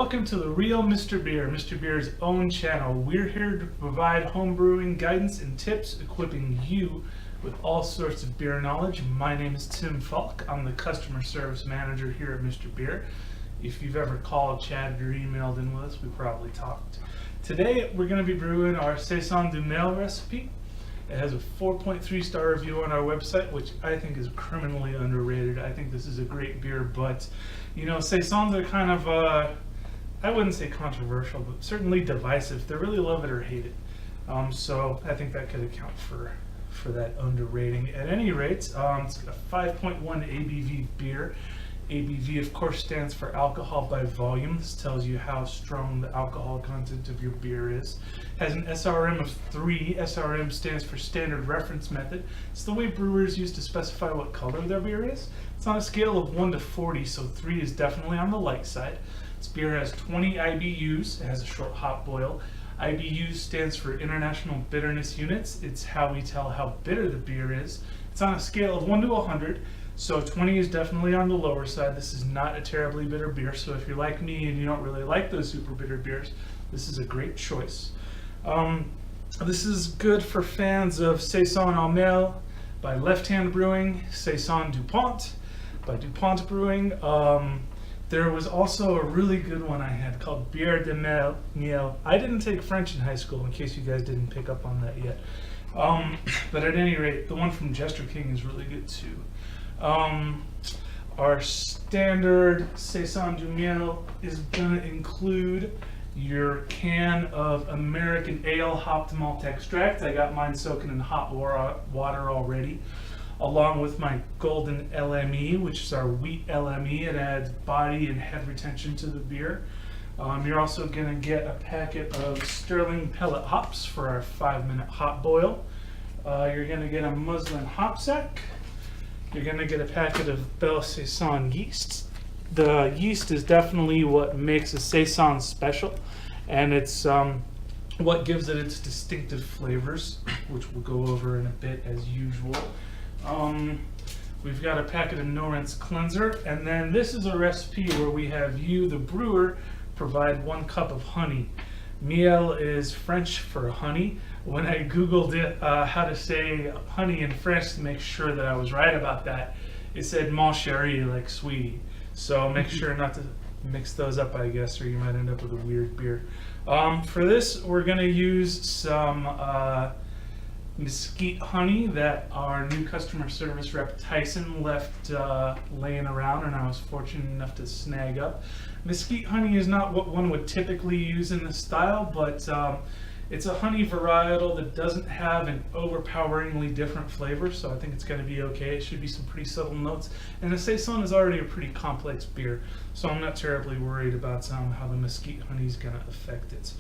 welcome to the real Mr.Beer, Mr. Beer's own channel. We're here to provide home brewing guidance and tips, equipping you with all sorts of beer knowledge. My name is Tim Falk. I'm the customer service manager here at Mr. Beer. If you've ever called, chatted, or emailed in with us, we probably talked. Today we're going to be brewing our Saison Du Miel Recipe. It has a 4.3 star review on our website, which I think is criminally underrated. I think this is a great beer, but you know, Saisons are kind of, I wouldn't say controversial, but certainly divisive. They really love it or hate it. So I think that could account for that underrating. At any rate, it's a 5.1 ABV beer. ABV, of course, stands for alcohol by volume. This tells you how strong the alcohol content of your beer is. Has an SRM of 3. SRM stands for Standard Reference Method. It's the way brewers use to specify what color their beer is. It's on a scale of 1 to 40, so 3 is definitely on the light side. This beer has 20 IBUs. It has a short hop boil. IBUs stands for International Bitterness Units. It's how we tell how bitter the beer is. It's on a scale of 1 to 100. So 20 is definitely on the lower side. This is not a terribly bitter beer, so if you're like me and you don't really like those super bitter beers, this is a great choice. This is good for fans of Saison Du Miel by Left Hand Brewing, Saison Du Pont by DuPont Brewing. There was also a really good one I had called Bière de Miel. I didn't take French in high school, in case you guys didn't pick up on that yet. But at any rate, the one from Jester King is really good too. Our standard Saison Du Miel is going to include your can of American Ale hopped malt extract. I got mine soaking in hot water already, along with my golden LME, which is our wheat LME. It adds body and head retention to the beer. You're also going to get a packet of Sterling pellet hops for our 5-minute hop boil. You're going to get a muslin hop sack. You're going to get a packet of Belle Saison yeast. The yeast is definitely what makes a Saison special, and it's what gives it its distinctive flavors, which we'll go over in a bit as usual. We've got a packet of No Rinse Cleanser, and then this is a recipe where we have you, the brewer, provide 1 cup of honey. Miel is French for honey. When I googled it, how to say honey in French to make sure that I was right about that, it said mon chéri, like sweetie. So make sure not to mix those up, I guess, or you might end up with a weird beer. For this, we're going to use some mesquite honey that our new customer service rep Tyson left laying around, and I was fortunate enough to snag up. Mesquite honey is not what one would typically use in this style, but it's a honey varietal that doesn't have an overpoweringly different flavor, so I think it's going to be okay. It should be some pretty subtle notes, and the Saison is already a pretty complex beer, so I'm not terribly worried about how the mesquite honey is going to affect it.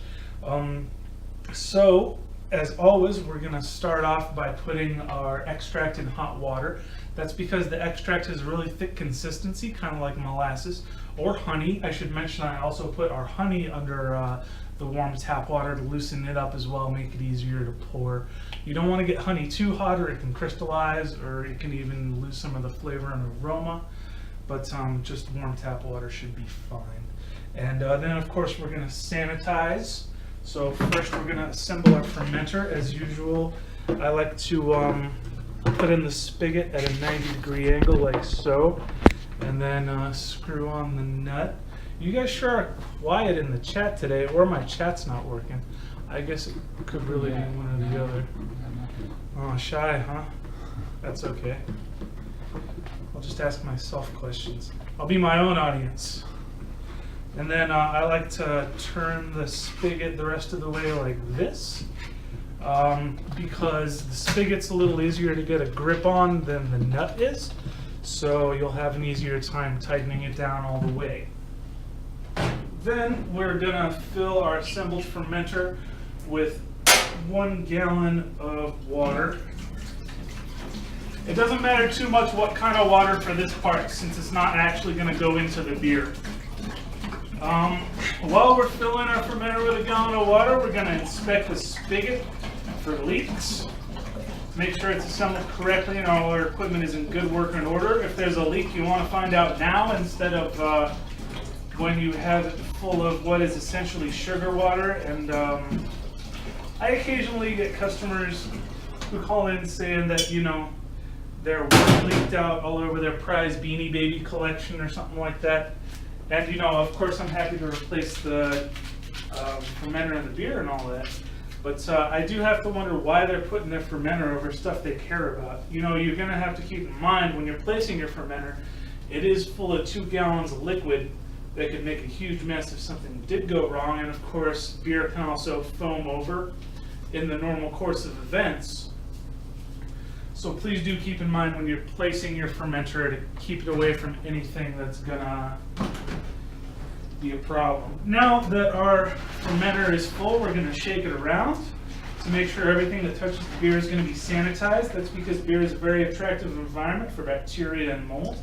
So, as always, we're going to start off by putting our extract in hot water. That's because the extract has really thick consistency, kind of like molasses or honey. I should mention I also put our honey under the warm tap water to loosen it up as well, make it easier to pour. You don't want to get honey too hot or it can crystallize, or it can even lose some of the flavor and aroma, but just warm tap water should be fine. And then of course we're going to sanitize. So first we're going to assemble our fermenter. As usual, I like to put in the spigot at a 90-degree angle like so, and then screw on the nut. You guys sure are quiet in the chat today, or my chat's not working. I guess it could really be one or the other. Oh, shy, huh? That's okay. I'll just ask myself questions. I'll be my own audience. And then I like to turn the spigot the rest of the way like this, because the spigot's a little easier to get a grip on than the nut is, so you'll have an easier time tightening it down all the way. Then we're going to fill our assembled fermenter with 1 gallon of water. It doesn't matter too much what kind of water for this part, since it's not actually going to go into the beer. While we're filling our fermenter with 1 gallon of water, we're going to inspect the spigot for leaks. Make sure it's assembled correctly and all our equipment is in good working order. If there's a leak, you want to find out now instead of when you have it full of what is essentially sugar water. And I occasionally get customers who call in saying that, you know, their water leaked out all over their prize Beanie Baby collection or something like that. And, you know, of course I'm happy to replace the fermenter and the beer and all that. But I do have to wonder why they're putting their fermenter over stuff they care about. You know, you're going to have to keep in mind when you're placing your fermenter, it is full of 2 gallons of liquid that could make a huge mess if something did go wrong. And of course, beer can also foam over in the normal course of events. So please do keep in mind when you're placing your fermenter to keep it away from anything that's gonna be a problem. Now that our fermenter is full, we're gonna shake it around to make sure everything that touches the beer is gonna be sanitized. That's because beer is a very attractive environment for bacteria and mold.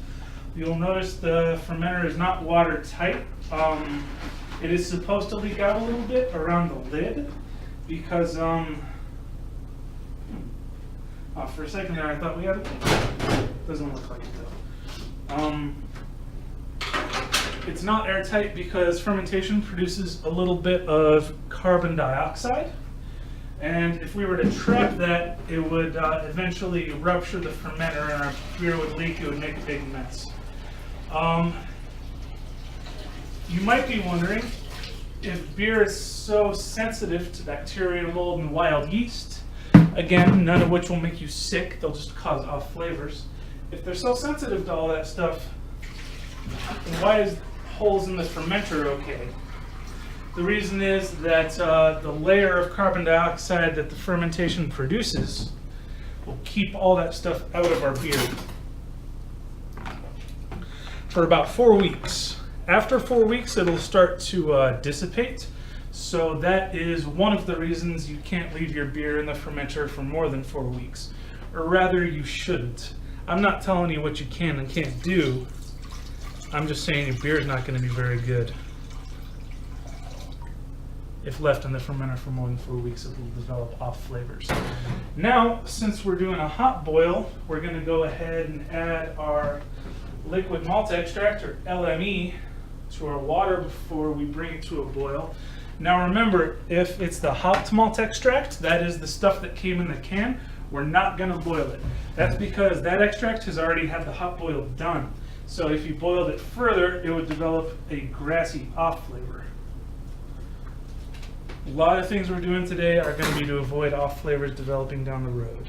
You'll notice the fermenter is not watertight. It is supposed to leak out a little bit around the lid because for a second there I thought we had it. Doesn't look like it though. It's not airtight because fermentation produces a little bit of carbon dioxide. And if we were to trap that, it would eventually rupture the fermenter and our beer would leak. It would make a big mess. You might be wondering if beer is so sensitive to bacteria, mold, and wild yeast. Again, none of which will make you sick. They'll just cause off flavors. If they're so sensitive to all that stuff, then why is holes in the fermenter okay? The reason is that the layer of carbon dioxide that the fermentation produces will keep all that stuff out of our beer for about 4 weeks. After 4 weeks, it'll start to dissipate. So that is one of the reasons you can't leave your beer in the fermenter for more than 4 weeks. Or rather, you shouldn't. I'm not telling you what you can and can't do. I'm just saying your beer is not going to be very good. If left in the fermenter for more than 4 weeks, it will develop off flavors. Now, since we're doing a hot boil, we're going to go ahead and add our liquid malt extract, or LME, to our water before we bring it to a boil. Now remember, if it's the hopped malt extract, that is the stuff that came in the can, we're not going to boil it. That's because that extract has already had the hot boil done. So if you boiled it further, it would develop a grassy off flavor. A lot of things we're doing today are going to be to avoid off flavors developing down the road.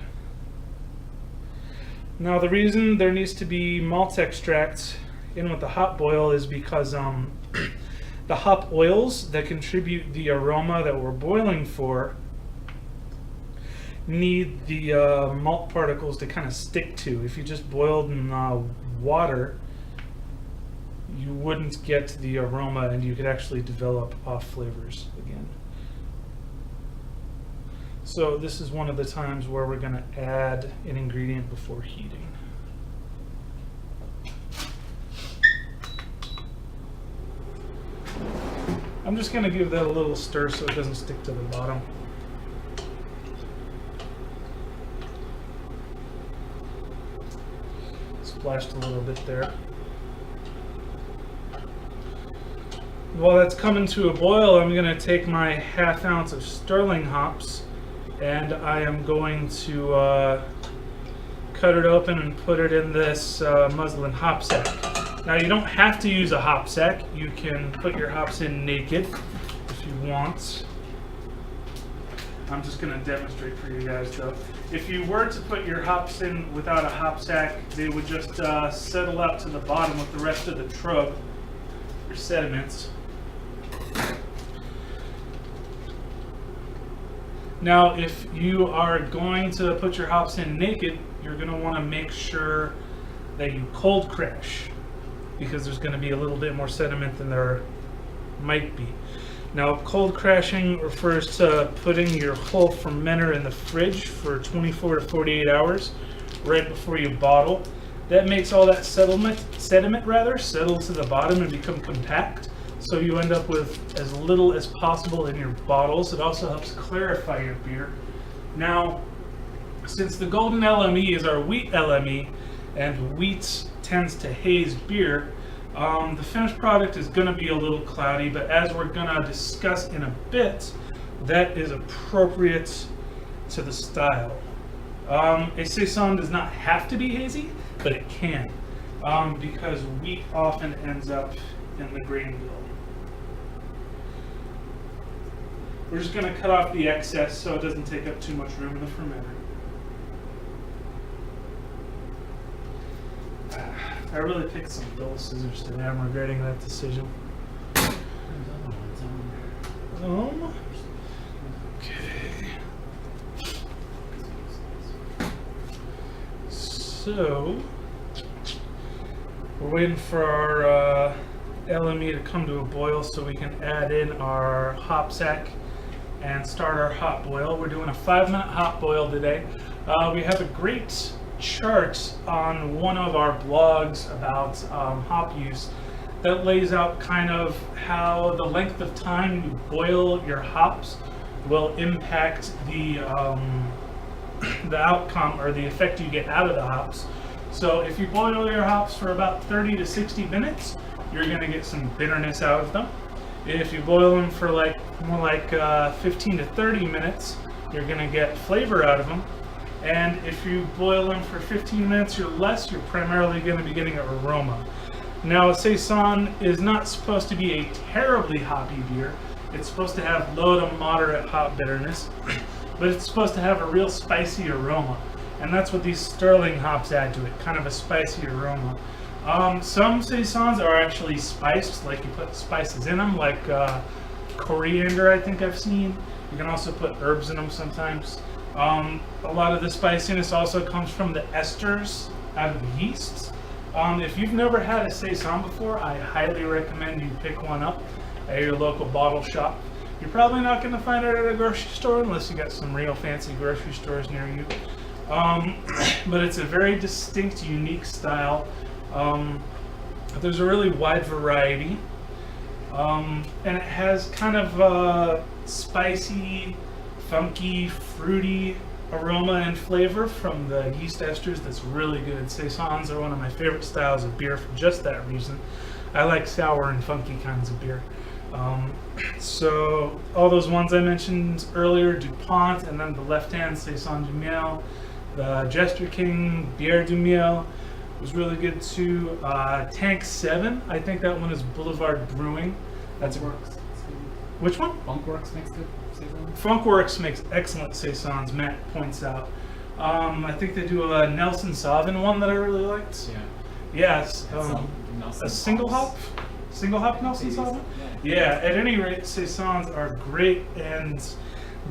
Now the reason there needs to be malt extract in with the hot boil is because the hop oils that contribute the aroma that we're boiling for need the malt particles to kind of stick to. If you just boiled in water, you wouldn't get the aroma and you could actually develop off flavors again. So this is one of the times where we're going to add an ingredient before heating. I'm just going to give that a little stir so it doesn't stick to the bottom. Splashed a little bit there. While that's coming to a boil, I'm going to take my ½ ounce of sterling hops and I am going to cut it open and put it in this muslin hop sack. Now you don't have to use a hop sack. You can put your hops in naked if you want. I'm just going to demonstrate for you guys though. If you were to put your hops in without a hop sack, they would just settle out to the bottom with the rest of the trub, or sediments. Now, if you are going to put your hops in naked, you're going to want to make sure that you cold crash, because there's going to be a little bit more sediment than there might be. Now, cold crashing refers to putting your whole fermenter in the fridge for 24 to 48 hours right before you bottle. That makes all that sediment settle to the bottom and become compact, so you end up with as little as possible in your bottles. It also helps clarify your beer. Now, since the golden LME is our wheat LME, and wheat tends to haze beer, The finished product is going to be a little cloudy, but as we're going to discuss in a bit, that is appropriate to the style. A Saison does not have to be hazy, but it can, because wheat often ends up in the grain bill. We're just going to cut off the excess so it doesn't take up too much room in the fermenter. I really picked some dull scissors today. I'm regretting that decision. Okay. So, we're waiting for our LME to come to a boil so we can add in our hop sack and start our hop boil. We're doing a 5-minute hop boil today. We have a great chart on one of our blogs about hop use that lays out kind of how the length of time you boil your hops will impact the outcome or the effect you get out of the hops. So if you boil your hops for about 30 to 60 minutes, you're going to get some bitterness out of them. If you boil them for more like 15 to 30 minutes, you're going to get flavor out of them. And if you boil them for 15 minutes or less, you're primarily going to be getting an aroma. Now, a Saison is not supposed to be a terribly hoppy beer. It's supposed to have low to moderate hop bitterness, but it's supposed to have a real spicy aroma. And that's what these sterling hops add to it, kind of a spicy aroma. Some Saisons are actually spiced, like you put spices in them, like coriander, I think I've seen. You can also put herbs in them sometimes. A lot of the spiciness also comes from the esters out of the yeasts. If you've never had a Saison before, I highly recommend you pick one up at your local bottle shop. You're probably not going to find it at a grocery store unless you got some real fancy grocery stores near you. But it's a very distinct, unique style. There's a really wide variety. And it has kind of a spicy, funky, fruity aroma and flavor from the yeast esters that's really good. Saisons are one of my favorite styles of beer for just that reason. I like sour and funky kinds of beer. So all those ones I mentioned earlier, DuPont, and then the left-hand Saison Du Miel, the Jester King Bière Du Miel was really good too. Tank 7, I think that one is Boulevard Brewing. That's Funkworks. Which one? Funkworks makes good Saisons. Funkworks makes excellent Saisons, Matt points out. I think they do a Nelson Sauvin one that I really liked. Yeah. Yes. Nelson A single hop Nelson Sauvin? Yeah, at any rate, Saisons are great, and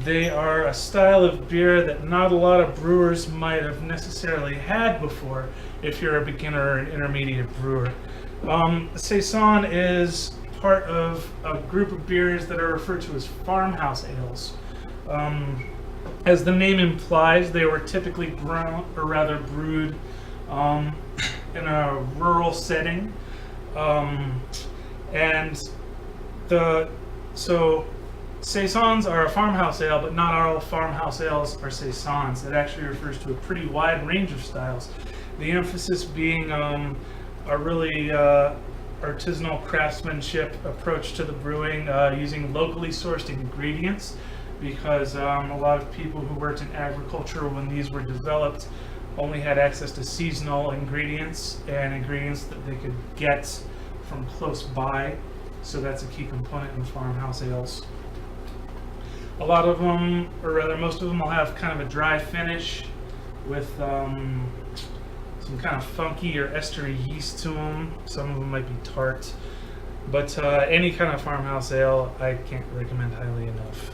they are a style of beer that not a lot of brewers might have necessarily had before if you're a beginner or an intermediate brewer. Saison is part of a group of beers that are referred to as farmhouse ales. As the name implies, they were typically grown, or rather brewed, in a rural setting. So Saisons are a farmhouse ale, but not all farmhouse ales are Saisons. It actually refers to a pretty wide range of styles. The emphasis being a really artisanal craftsmanship approach to the brewing, using locally sourced ingredients, because a lot of people who worked in agriculture when these were developed only had access to seasonal ingredients and ingredients that they could get from close by. So that's a key component in farmhouse ales. A lot of them, or rather most of them, will have kind of a dry finish with some kind of funky or estery yeast to them. Some of them might be tart. But any kind of farmhouse ale, I can't recommend highly enough.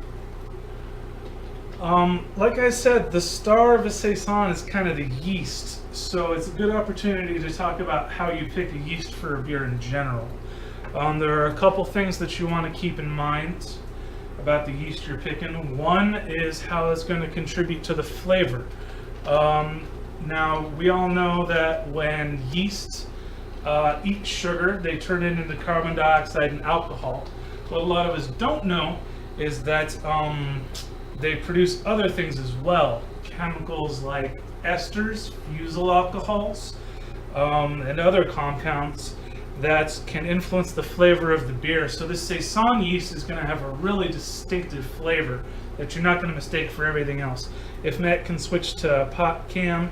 Like I said, the star of a Saison is kind of the yeast. So it's a good opportunity to talk about how you pick a yeast for a beer in general. There are a couple things that you want to keep in mind about the yeast you're picking. One is how it's going to contribute to the flavor. Now, we all know that when yeast eat sugar, they turn it into carbon dioxide and alcohol. What a lot of us don't know is that they produce other things as well. Chemicals like esters, fusel alcohols, and other compounds that can influence the flavor of the beer. So this Saison yeast is going to have a really distinctive flavor that you're not going to mistake for everything else. If Matt can switch to pot cam,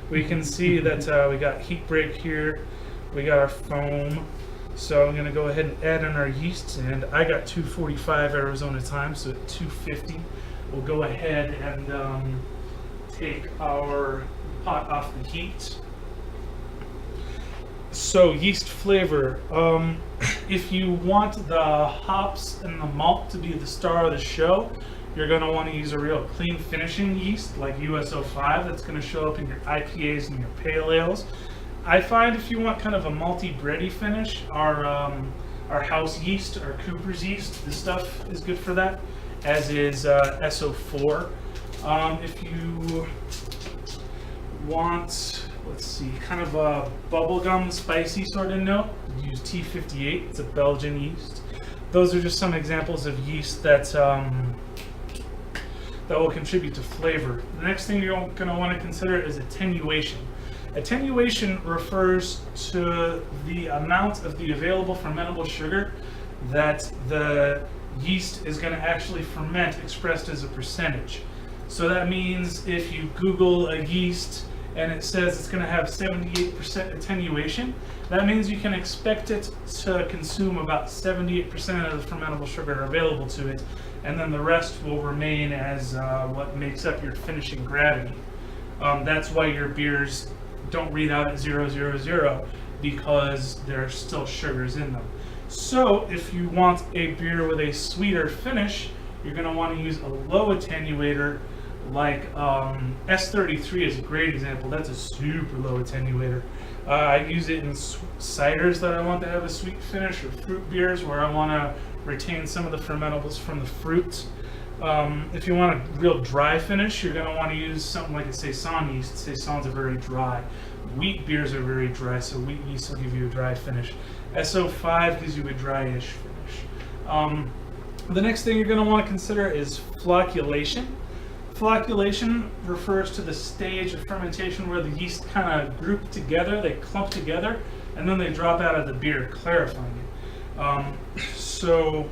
we can see that we got heat break here, we got our foam. So I'm going to go ahead and add in our yeast, and I got 245 Arizona time, so at 250 we'll go ahead and take our pot off the heat. So yeast flavor, if you want the hops and the malt to be the star of the show, you're going to want to use a real clean finishing yeast like US-05 that's going to show up in your IPAs and your pale ales. I find if you want kind of a malty bready finish, our house yeast, our Cooper's yeast, this stuff is good for that, as is SO4. If you want, let's see, kind of a bubblegum spicy sort of note, use T58, it's a Belgian yeast. Those are just some examples of yeast that will contribute to flavor. The next thing you're going to want to consider is attenuation. Attenuation refers to the amount of the available fermentable sugar that the yeast is going to actually ferment expressed as a percentage. So that means if you Google a yeast and it says it's going to have 78% attenuation, that means you can expect it to consume about 78% of the fermentable sugar available to it, and then the rest will remain as what makes up your finishing gravity. That's why your beers don't read out at 000, because there are still sugars in them. So if you want a beer with a sweeter finish, you're going to want to use a low attenuator like S33 is a great example. That's a super low attenuator. I use it in ciders that I want to have a sweet finish, or fruit beers where I want to retain some of the fermentables from the fruit. If you want a real dry finish, you're going to want to use something like a Saison yeast. Saisons are very dry. Wheat beers are very dry, so wheat yeast will give you a dry finish. SO5 gives you a dryish finish. The next thing you're going to want to consider is flocculation. Flocculation refers to the stage of fermentation where the yeast kind of group together, they clump together, and then they drop out of the beer, clarifying it. So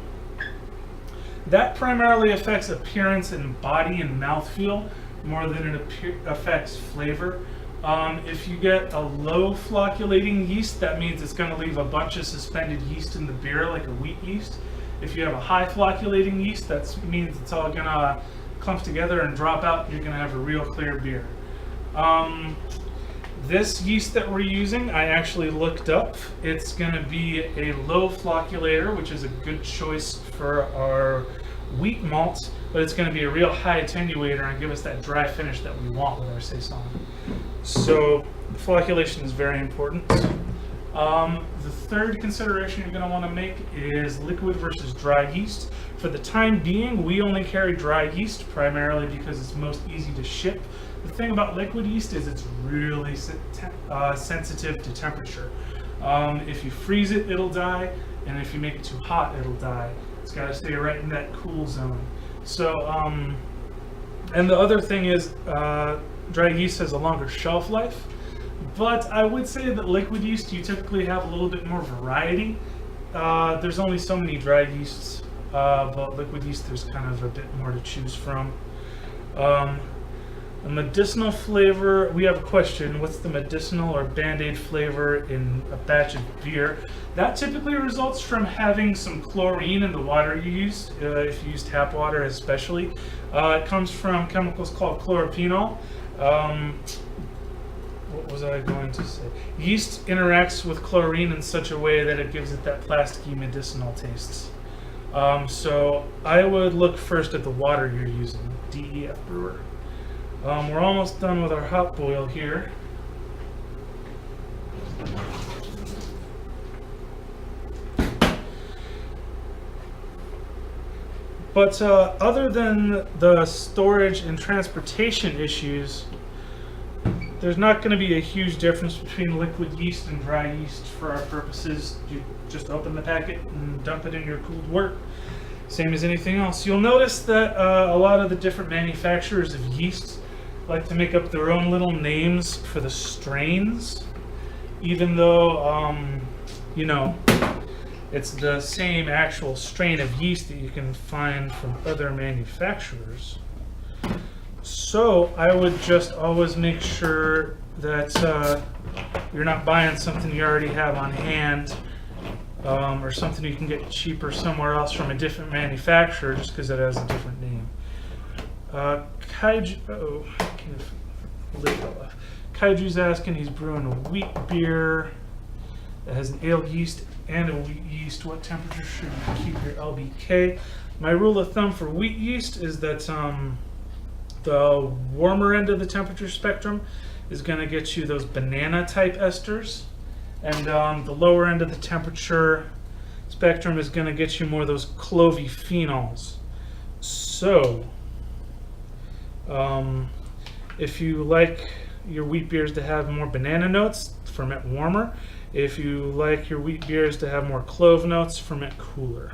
that primarily affects appearance and body and mouthfeel more than it affects flavor. If you get a low flocculating yeast, that means it's going to leave a bunch of suspended yeast in the beer like a wheat yeast. If you have a high flocculating yeast, that means it's all going to clump together and drop out. You're going to have a real clear beer. This yeast that we're using, I actually looked up. It's going to be a low flocculator, which is a good choice for our wheat malt, but it's going to be a real high attenuator and give us that dry finish that we want with our Saison. So flocculation is very important. The third consideration you're going to want to make is liquid versus dry yeast. For the time being, we only carry dry yeast primarily because it's most easy to ship. The thing about liquid yeast is it's really sensitive to temperature. If you freeze it, it'll die, and if you make it too hot, it'll die. It's got to stay right in that cool zone. So, and the other thing is, dry yeast has a longer shelf life, but I would say that liquid yeast, you typically have a little bit more variety. There's only so many dry yeasts, but liquid yeast, there's kind of a bit more to choose from. A medicinal flavor, we have a question. What's the medicinal or Band-Aid flavor in a batch of beer? That typically results from having some chlorine in the water you use, if you use tap water especially. It comes from chemicals called chlorophenol. What was I going to say? Yeast interacts with chlorine in such a way that it gives it that plasticky medicinal taste. So I would look first at the water you're using, DEF brewer. We're almost done with our hot boil here. But other than the storage and transportation issues, there's not going to be a huge difference between liquid yeast and dry yeast for our purposes. You just open the packet and dump it in your cooled wort. Same as anything else. You'll notice that a lot of the different manufacturers of yeast like to make up their own little names for the strains, even though you know, it's the same actual strain of yeast that you can find from other manufacturers. So I would just always make sure that you're not buying something you already have on hand, or something you can get cheaper somewhere else from a different manufacturer just because it has a different name. Kaiju's asking, he's brewing a wheat beer that has an ale yeast and a wheat yeast. What temperature should you keep your LBK? My rule of thumb for wheat yeast is that the warmer end of the temperature spectrum is going to get you those banana type esters, and the lower end of the temperature spectrum is going to get you more of those clovey phenols. So if you like your wheat beers to have more banana notes, ferment warmer. If you like your wheat beers to have more clove notes, ferment cooler.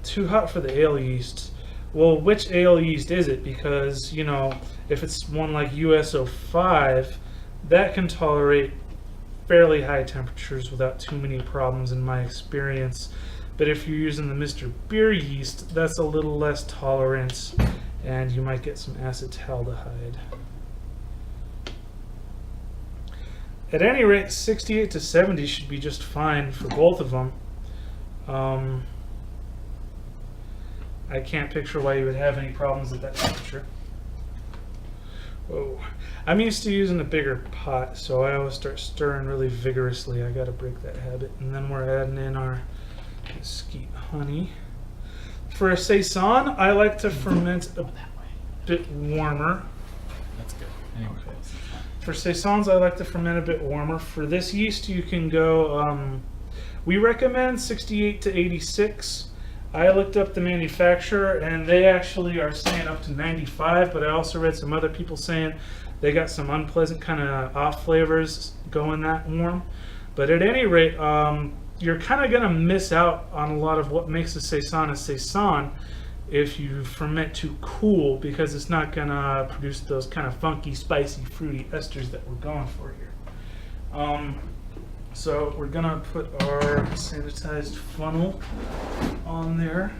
Too hot for the ale yeast. Well, which ale yeast is it? Because, you know, if it's one like US-05, that can tolerate fairly high temperatures without too many problems in my experience. But if you're using the Mr.Beer yeast, that's a little less tolerant, and you might get some acetaldehyde. At any rate, 68 to 70 should be just fine for both of them. I can't picture why you would have any problems at that temperature. Whoa. I'm used to using a bigger pot, so I always start stirring really vigorously. I gotta break that habit. And then we're adding in our mesquite honey. For a Saison, I like to ferment a bit warmer. That's good. Anyway. Okay. For Saisons, I like to ferment a bit warmer. For this yeast, you can go, we recommend 68 to 86. I looked up the manufacturer, and they actually are saying up to 95, but I also read some other people saying they got some unpleasant kind of off flavors going that warm. But at any rate, you're kind of going to miss out on a lot of what makes a Saison if you ferment too cool, because it's not going to produce those kind of funky, spicy, fruity esters that we're going for here. So we're going to put our sanitized funnel on there.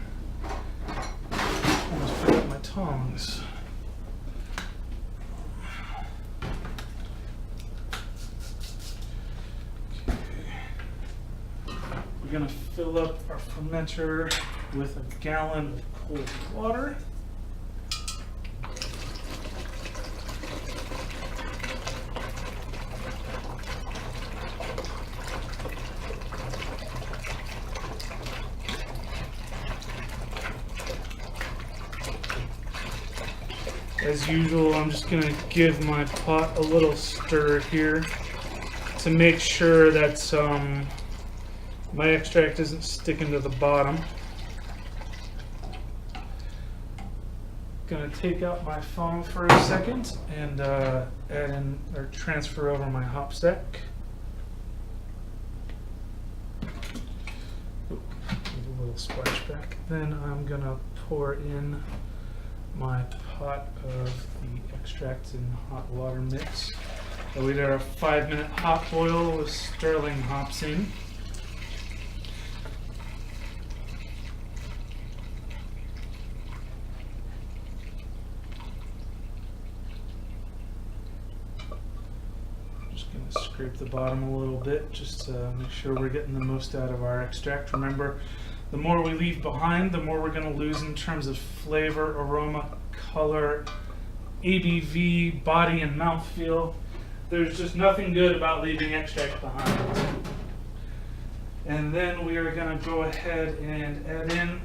Almost forgot my tongs. Okay. We're going to fill up our fermenter with a gallon of cold water. As usual, I'm just going to give my pot a little stir here to make sure that my extract isn't sticking to the bottom. Going to take out my foam for a second and add in or transfer over my hop stack. Ooh, a little splashback. Then I'm going to pour in my pot of the extract and hot water mix. So we did a 5-minute hot boil with sterling hops in. Just going to scrape the bottom a little bit just to make sure we're getting the most out of our extract. Remember, the more we leave behind, the more we're going to lose in terms of flavor, aroma, color, ABV, body, and mouthfeel. There's just nothing good about leaving extract behind. And then we are going to go ahead and add in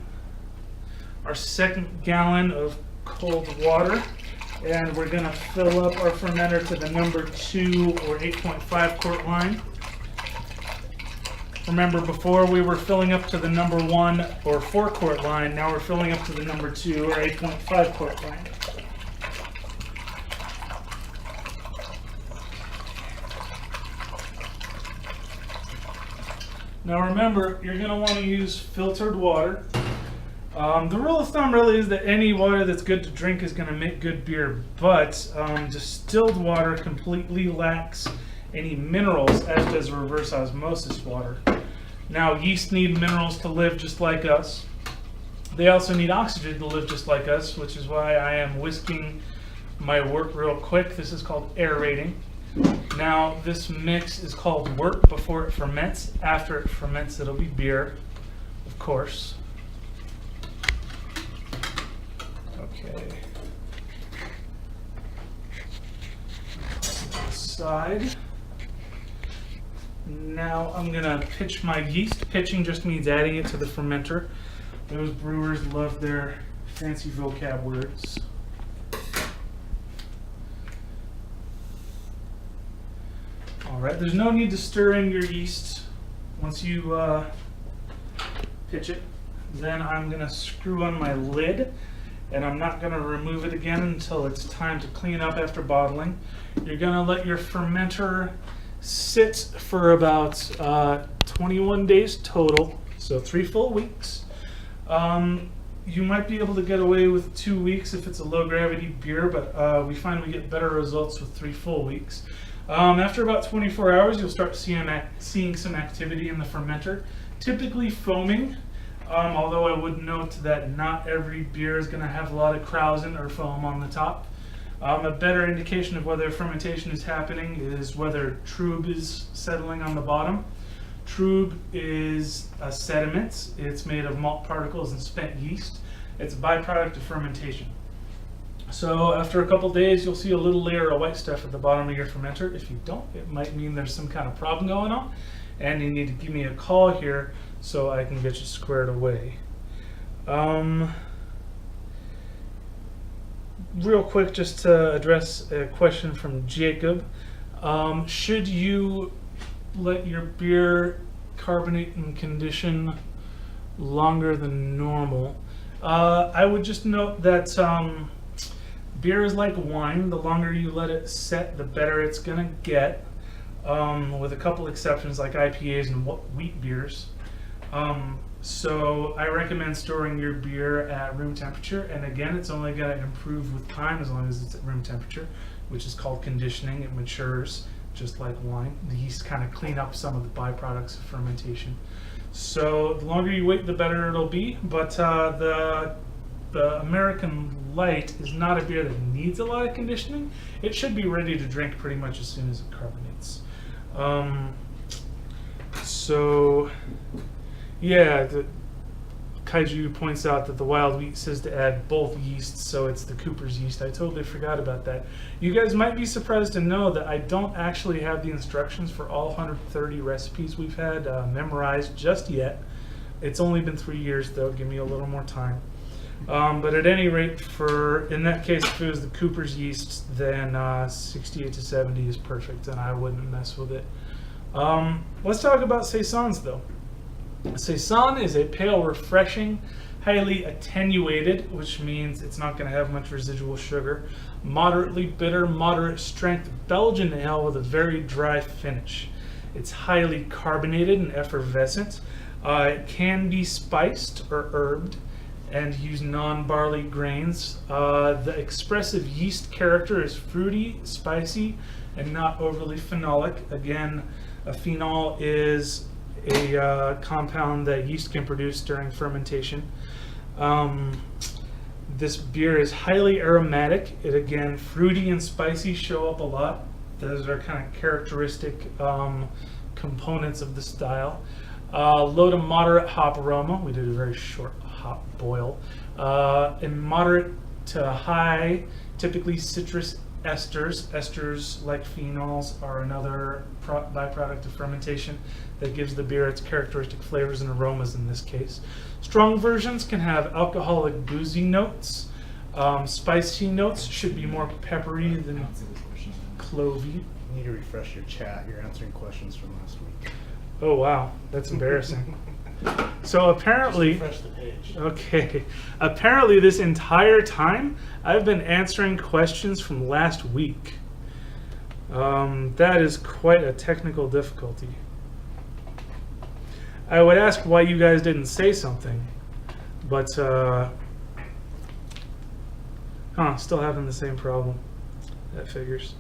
our 2nd gallon of cold water. And we're going to fill up our fermenter to the number 2 or 8.5 quart line. Remember, before we were filling up to the number 1 or 4 quart line, now we're filling up to the number 2 or 8.5 quart line. Now remember, you're going to want to use filtered water. The rule of thumb really is that any water that's good to drink is going to make good beer, but distilled water completely lacks any minerals, as does reverse osmosis water. Now, yeast need minerals to live just like us. They also need oxygen to live just like us, which is why I am whisking my wort real quick. This is called aerating. Now, this mix is called wort before it ferments. After it ferments, it'll be beer, of course. Okay. Side. Now I'm gonna pitch my yeast. Pitching just means adding it to the fermenter. Those brewers love their fancy vocab words. All right, there's no need to stir in your yeast once you pitch it. Then I'm gonna screw on my lid, and I'm not gonna remove it again until it's time to clean up after bottling. You're gonna let your fermenter sit for about 21 days total, so 3 full weeks. You might be able to get away with 2 weeks if it's a low gravity beer, but we find we get better results with 3 full weeks. After about 24 hours, you'll start seeing some activity in the fermenter, typically foaming, although I would note that not every beer is going to have a lot of krausen or foam on the top. A better indication of whether fermentation is happening is whether trub is settling on the bottom. Trub is a sediment. It's made of malt particles and spent yeast. It's a byproduct of fermentation. So after a couple days, you'll see a little layer of white stuff at the bottom of your fermenter. If you don't, it might mean there's some kind of problem going on, and you need to give me a call here so I can get you squared away. Real quick, just to address a question from Jacob. Should you let your beer carbonate and condition longer than normal? I would just note that beer is like wine. The longer you let it set, the better it's gonna get, with a couple exceptions like IPAs and wheat beers. So I recommend storing your beer at room temperature, and again, it's only going to improve with time as long as it's at room temperature, which is called conditioning. It matures just like wine. The yeast kind of clean up some of the byproducts of fermentation. So the longer you wait, the better it'll be. But the American Light is not a beer that needs a lot of conditioning. It should be ready to drink pretty much as soon as it carbonates. Yeah, the Kaiju points out that the wild wheat says to add both yeasts, so it's the Cooper's yeast. I totally forgot about that. You guys might be surprised to know that I don't actually have the instructions for all 130 recipes we've had memorized just yet. It's only been 3 years though, give me a little more time. But at any rate, in that case, if it was the Cooper's yeast, then 68 to 70 is perfect, and I wouldn't mess with it. Let's talk about Saisons though. Saison is a pale, refreshing, highly attenuated, which means it's not going to have much residual sugar, moderately bitter, moderate strength Belgian ale with a very dry finish. It's highly carbonated and effervescent. It can be spiced or herbed and use non-barley grains. The expressive yeast character is fruity, spicy, and not overly phenolic. Again, a phenol is a compound that yeast can produce during fermentation. This beer is highly aromatic. It again, fruity and spicy show up a lot. Those are kind of characteristic components of the style. Low to moderate hop aroma. We did a very short hop boil. And moderate to high, typically citrus esters. Esters, like phenols, are another byproduct of fermentation that gives the beer its characteristic flavors and aromas in this case. Strong versions can have alcoholic boozy notes. Spicy notes should be more peppery than clovey. You need to refresh your chat. You're answering questions from last week. Oh wow, that's embarrassing. So apparently, Just refresh the page. okay, apparently this entire time I've been answering questions from last week. That is quite a technical difficulty. I would ask why you guys didn't say something, but still having the same problem. That figures.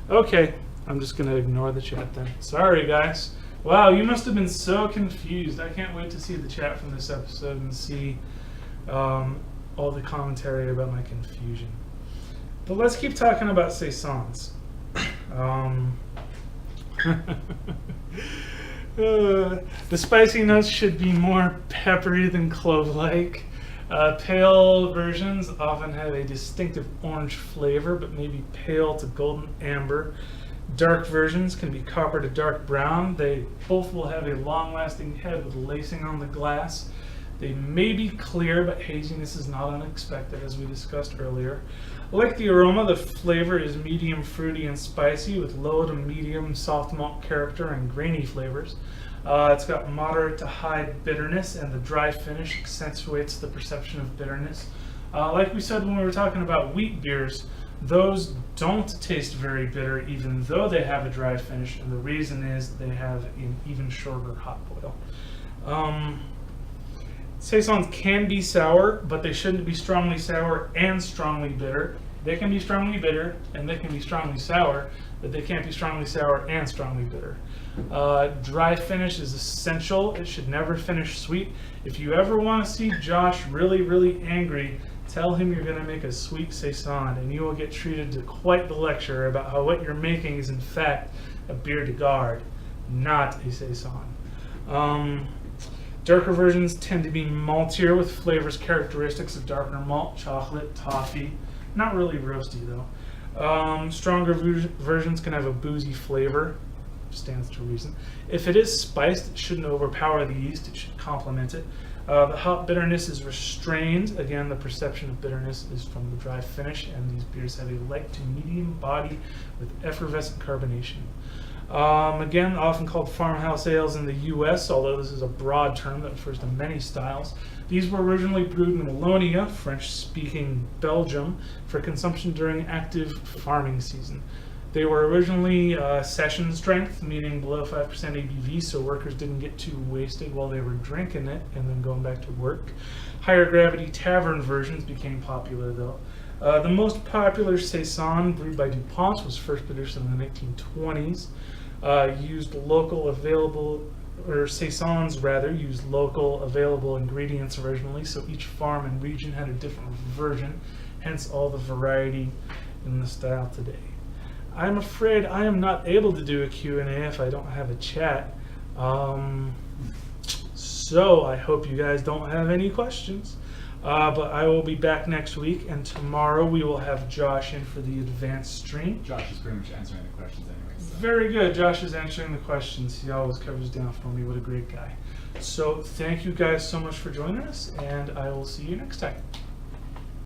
Okay, I'm just going to ignore the chat then. Sorry, guys. Wow, you must have been so confused. I can't wait to see the chat from this episode and see all the commentary about my confusion. But let's keep talking about saisons. The spicy notes should be more peppery than clove-like. Pale versions often have a distinctive orange flavor, but may be pale to golden amber. Dark versions can be copper to dark brown. They both will have a long-lasting head with lacing on the glass. They may be clear, but haziness is not unexpected, as we discussed earlier. Like the aroma, the flavor is medium fruity and spicy, with low to medium soft malt character and grainy flavors. It's got moderate to high bitterness, and the dry finish accentuates the perception of bitterness. Like we said when we were talking about wheat beers, those don't taste very bitter, even though they have a dry finish, and the reason is they have an even shorter hop boil. Saisons can be sour, but they shouldn't be strongly sour and strongly bitter. They can be strongly bitter and they can be strongly sour, but they can't be strongly sour and strongly bitter. Dry finish is essential. It should never finish sweet. If you ever want to see Josh really, really angry, tell him you're going to make a sweet saison, and you will get treated to quite the lecture about how what you're making is in fact a bière de garde, not a saison. Darker versions tend to be maltier with flavors characteristics of darker malt, chocolate, toffee. Not really roasty though. Stronger versions can have a boozy flavor, stands to reason. If it is spiced, it shouldn't overpower the yeast, it should complement it. The hop bitterness is restrained. Again, the perception of bitterness is from the dry finish, and these beers have a light to medium body with effervescent carbonation. Again, often called farmhouse ales in the US, although this is a broad term that refers to many styles. These were originally brewed in Wallonia, French-speaking Belgium, for consumption during active farming season. They were originally session strength, meaning below 5% ABV, so workers didn't get too wasted while they were drinking it and then going back to work. Higher gravity tavern versions became popular though. The most popular saison, brewed by DuPont, was first produced in the 1920s. Used local available, or saisons rather, used local available ingredients originally, so each farm and region had a different version, hence all the variety in the style today. I'm afraid I am not able to do a Q&A if I don't have a chat. So I hope you guys don't have any questions. But I will be back next week, and tomorrow we will have Josh in for the advanced stream. Josh is pretty much answering the questions anyway. So. Very good. Josh is answering the questions. He always covers down for me. What a great guy. So thank you guys so much for joining us, and I will see you next time.